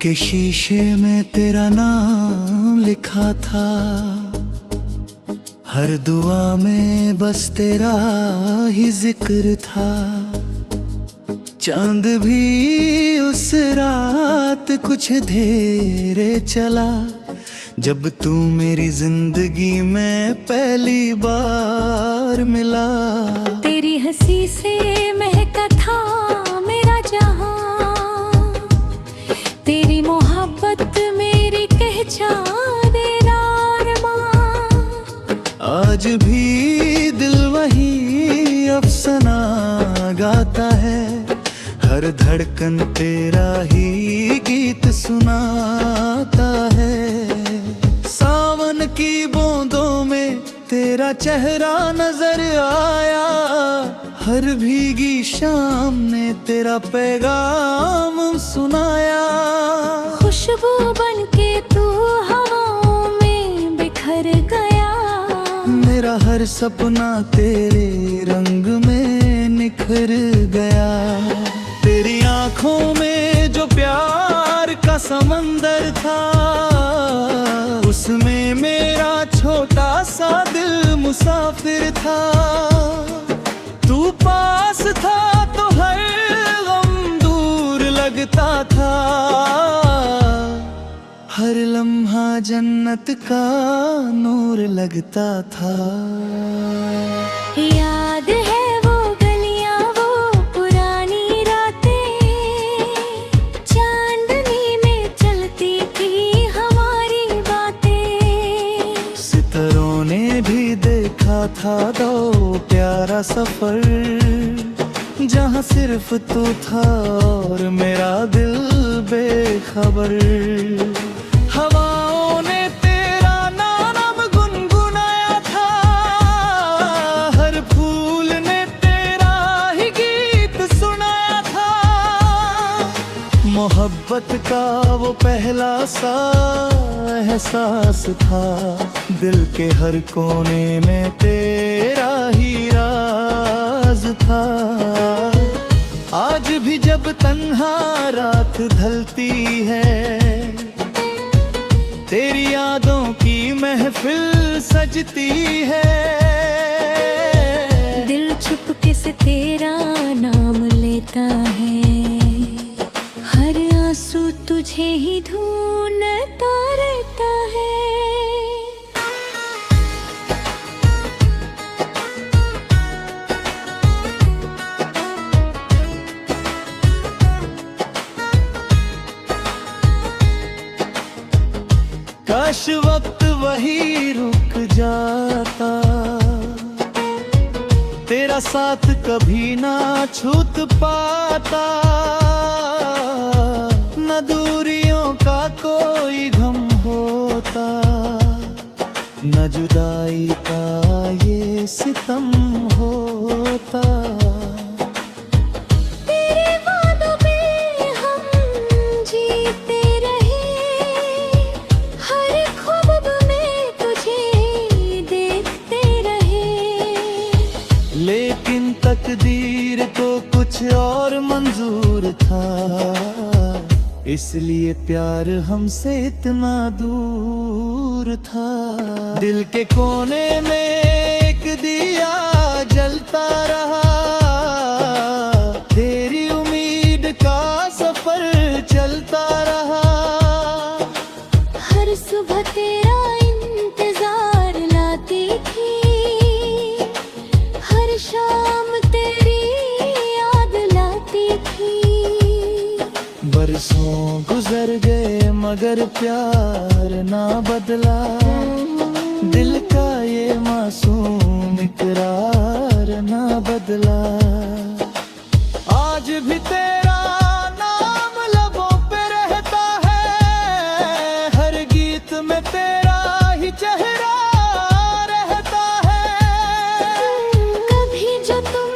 के शीशे में तेरा नाम लिखा था, हर दुआ में बस तेरा ही जिक्र था। चांद भी उस रात कुछ देर चला, जब तू मेरी जिंदगी में पहली बार मिला। तेरी हंसी से महका था मेरा जहां, तेरी मोहब्बत मेरी पहचाने अरमां। आज भी दिल वही अफसाना गाता है, हर धड़कन तेरा ही गीत सुनाता है। सावन की बूंदों में तेरा चेहरा नजर आया, हर भीगी शाम ने तेरा पैगाम सुनाया। खुशबू बनके तू हवाओं में बिखर गया, मेरा हर सपना तेरे रंग में निखर गया। तेरी आंखों में जो प्यार का समंदर था, उसमें मेरा छोटा सा दिल मुसाफिर था। तू पास था तो हर गम दूर लगता था, हर लम्हा जन्नत का नूर लगता था। याद है वो गलियां, वो पुरानी रातें, चांदनी में चलती थी हमारी बातें। सितारों ने भी देखा था दो प्यारा सफर, जहाँ सिर्फ तू था और मेरा दिल बेखबर। हवाओं ने तेरा नाम गुनगुनाया था, हर फूल ने तेरा ही गीत सुनाया था। मोहब्बत का वो पहला सा एहसास था, दिल के हर कोने में तेरा ही राज था। आज भी जब तन्हा रात ढलती है, तेरी यादों की महफिल सजती है। दिल चुपके से तेरा नाम लेता है, हर आंसू तुझे ही ढूंढता रहता है। काश वक्त वही रुक जाता, तेरा साथ कभी ना छूट पाता। न दूरियों का कोई गम होता, न जुदाई का ये सितम होता। लेकिन तकदीर को कुछ और मंजूर था, इसलिए प्यार हमसे इतना दूर था। दिल के कोने में एक दिया जलता रहा, तेरी उम्मीद का सफर चलता रहा। हर सुबह तेरा इंतजार लाती थी, हर शाम तेरी याद लाती थी। बरसों गुजर गए मगर प्यार ना बदला, दिल का ये मासूम इकरार ना बदला। आज भी तेरा नाम लबों पे रहता है, हर गीत में तेरा ही चेहरा रहता है। कभी जो तुम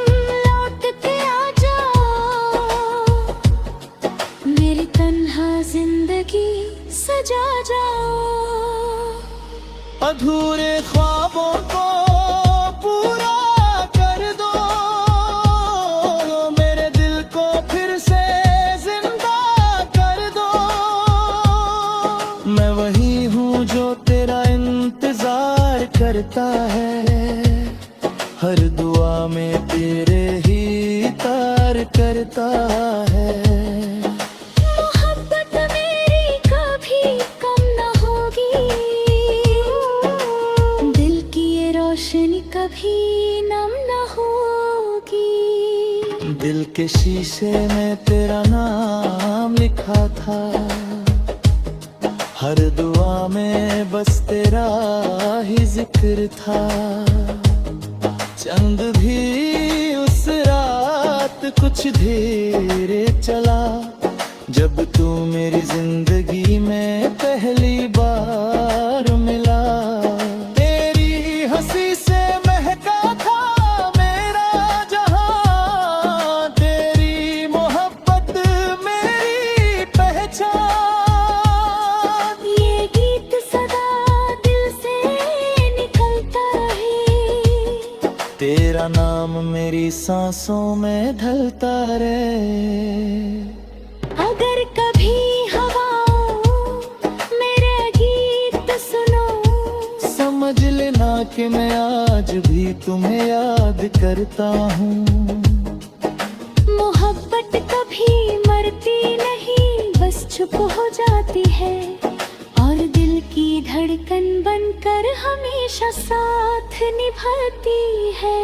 लौट के आ जाओ, मेरी तन्हा जिंदगी सजा जाओ। अधूरे ख्वाबों को पूरा कर दो, मेरे दिल को फिर से जिंदा कर दो। करता है, हर दुआ में तेरे ही तार करता है। मोहब्बत मेरी कभी कम न होगी, दिल की ये रोशनी कभी नम न होगी। दिल के शीशे में तेरा नाम लिखा था, हर दुआ में बस तेरा ही जिक्र था। चंद भी उस रात कुछ धीरे चला, जब तू मेरी जिंदगी में पहली बार मिला। तेरी हंसी से महका था मेरा जहां, तेरी मोहब्बत मेरी पहचान। ये गीत सदा दिल से निकलता रहे, तेरा नाम मेरी सांसों में ढलता रहे। अगर कभी हवाओं मेरे गीत सुनो, समझ लेना कि मैं आज भी तुम्हें याद करता हूँ। मोहब्बत कभी मरती नहीं, बस चुप हो जाती है, और दिल की धड़कन बनकर हमेशा साथ निभाती है।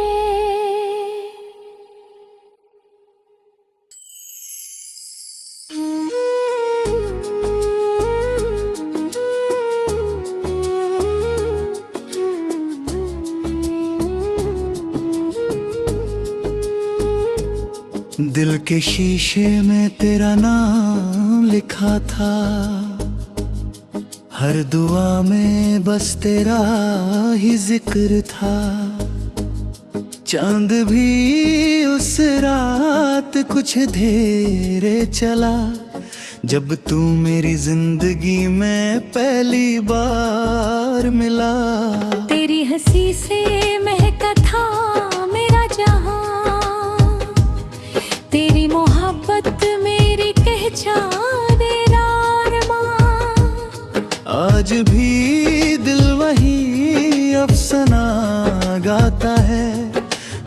दिल के शीशे में तेरा नाम लिखा था, हर दुआ में बस तेरा ही जिक्र था। चांद भी उस रात कुछ धीरे चला, जब तू मेरी जिंदगी में पहली बार मिला। तेरी हंसी से महका था मेरा जहां, तेरी मोहब्बत मेरी पहचान अरमान। आज भी दिल वही अफसाना गाता है,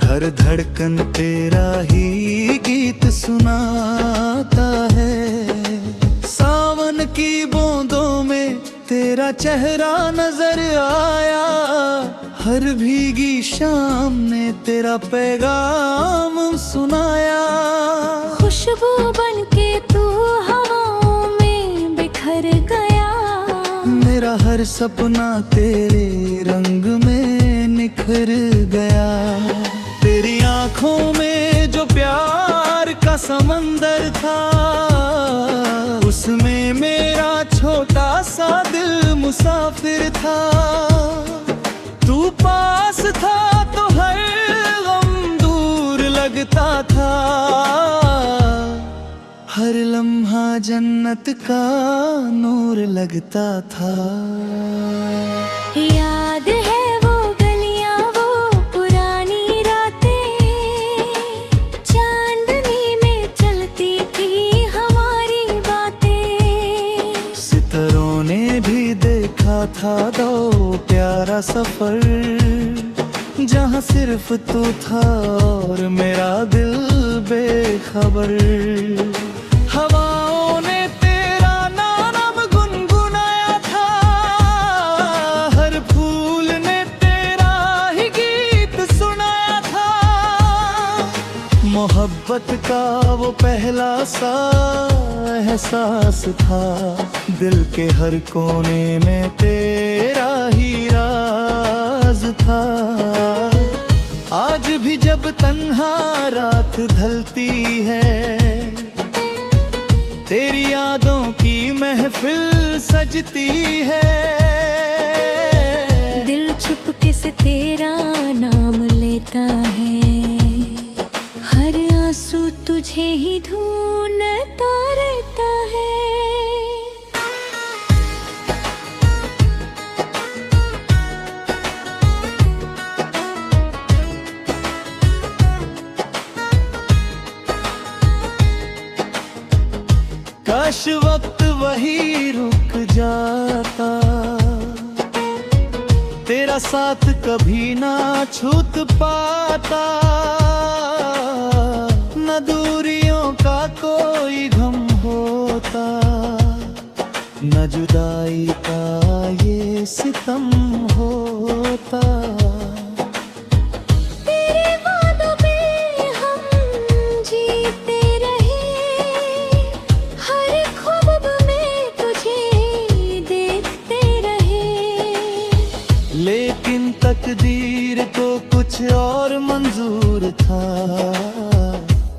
हर धड़कन तेरा ही गीत सुनाता है। सावन की बूंदों में तेरा चेहरा नजर आया, हर भीगी शाम ने तेरा पैगाम सुनाया। खुशबू बनके तू हवाओं में बिखर गया, मेरा हर सपना तेरे रंग में निखर गया। तेरी आंखों में जो प्यार का समंदर था, उसमें मेरा छोटा सा दिल मुसाफिर था। तू पास था तो हर गम दूर लगता था, हर लम्हा जन्नत का नूर लगता था। याद है वो गलियां, वो पुरानी रातें, चांदनी में चलती थी हमारी बातें। सितारों ने भी देखा था दो प्यारा सफर, जहाँ सिर्फ तू था और मेरा दिल बेखबर। हवाओं ने तेरा नाम गुनगुनाया था, हर फूल ने तेरा ही गीत सुनाया था। मोहब्बत का वो पहला सा एहसास था, दिल के हर कोने में तेरा ही राज था। आज भी जब तन्हा रात ढलती है, तेरी यादों की महफिल सजती है। दिल चुपके से तेरा नाम लेता है, हर आंसू तुझे ही ढूंढता रहता है। काश वक्त वही रुक जाता, तेरा तेरा साथ कभी ना छूट पाता, न दूरियों का कोई गम होता, न जुदाई का ये सितम होता। तेरे वादों पे हम जीते रहे, हर ख्वाब में तुझे देखते रहे। लेकिन तकदीर को कुछ और मंजूर था,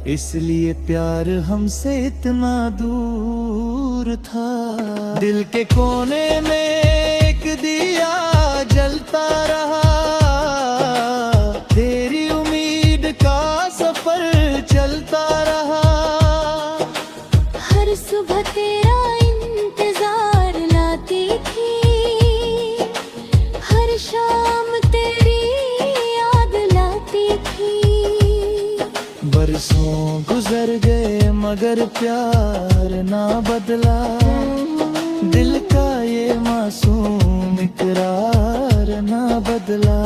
इसलिए प्यार हमसे इतना दूर था। दिल के कोने में एक दिया जलता रहा, तेरी उम्मीद का सफर चलता रहा। हर सुबह तेरा इंतजार लाती थी, हर शाम तेरी याद लाती थी। बरसों गुजर गए मगर प्यार ना बदला, दिल का ये मासूम इकरार ना बदला।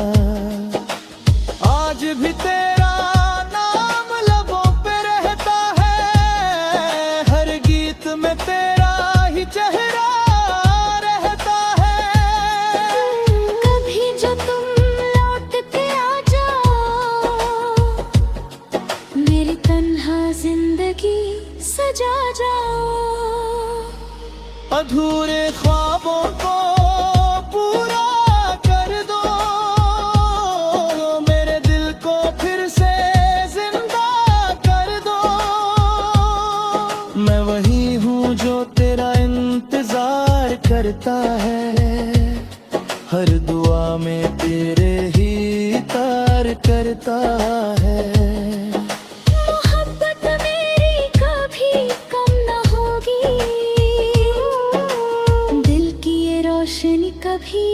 आज भी तेरा नाम लबों पे रहता है, हर गीत में तेरा ही चेहरा रहता है। कभी जो तुम लौट के आ जाओ, मेरी तन्हा जिंदगी सजा जाओ। अधूरे ख्वाबों को पूरा कर दो, मेरे दिल को फिर से जिंदा कर दो। मैं वही हूँ जो तेरा इंतजार करता है, हर दुआ में तेरे ही तार करता है। मोहब्बत मेरी कभी कम न होगी, दिल की ये रोशनी कभी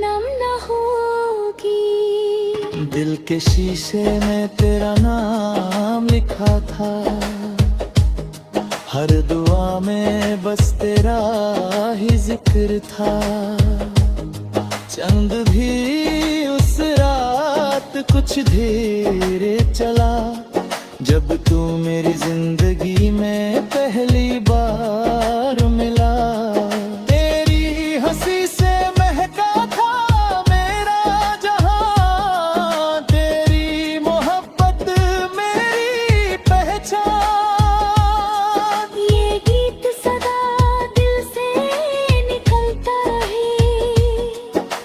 नम न होगी। दिल के शीशे में तेरा नाम लिखा था, हर दुआ में बस तेरा ही जिक्र था। चंद भी उस रात कुछ धीरे चला, जब तू मेरी जिंदगी में पहली बार मिला। तेरी हंसी से महका था मेरा जहां, तेरी मोहब्बत मेरी पहचान। ये गीत सदा दिल से निकलता रहे,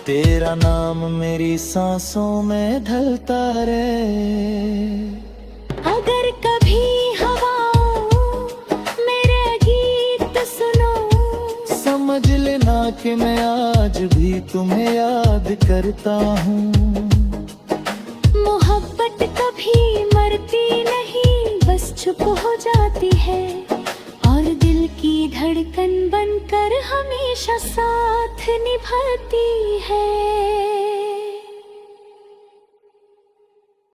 तेरा नाम मेरी सांसों में ढलता रहे। अगर कभी हवाओं मेरे गीत सुनो, समझ लेना कि मैं आज भी तुम्हें याद करता हूँ। मोहब्बत कभी मरती नहीं, बस चुप हो जाती है, और दिल की धड़कन बनकर हमेशा साथ निभाती है।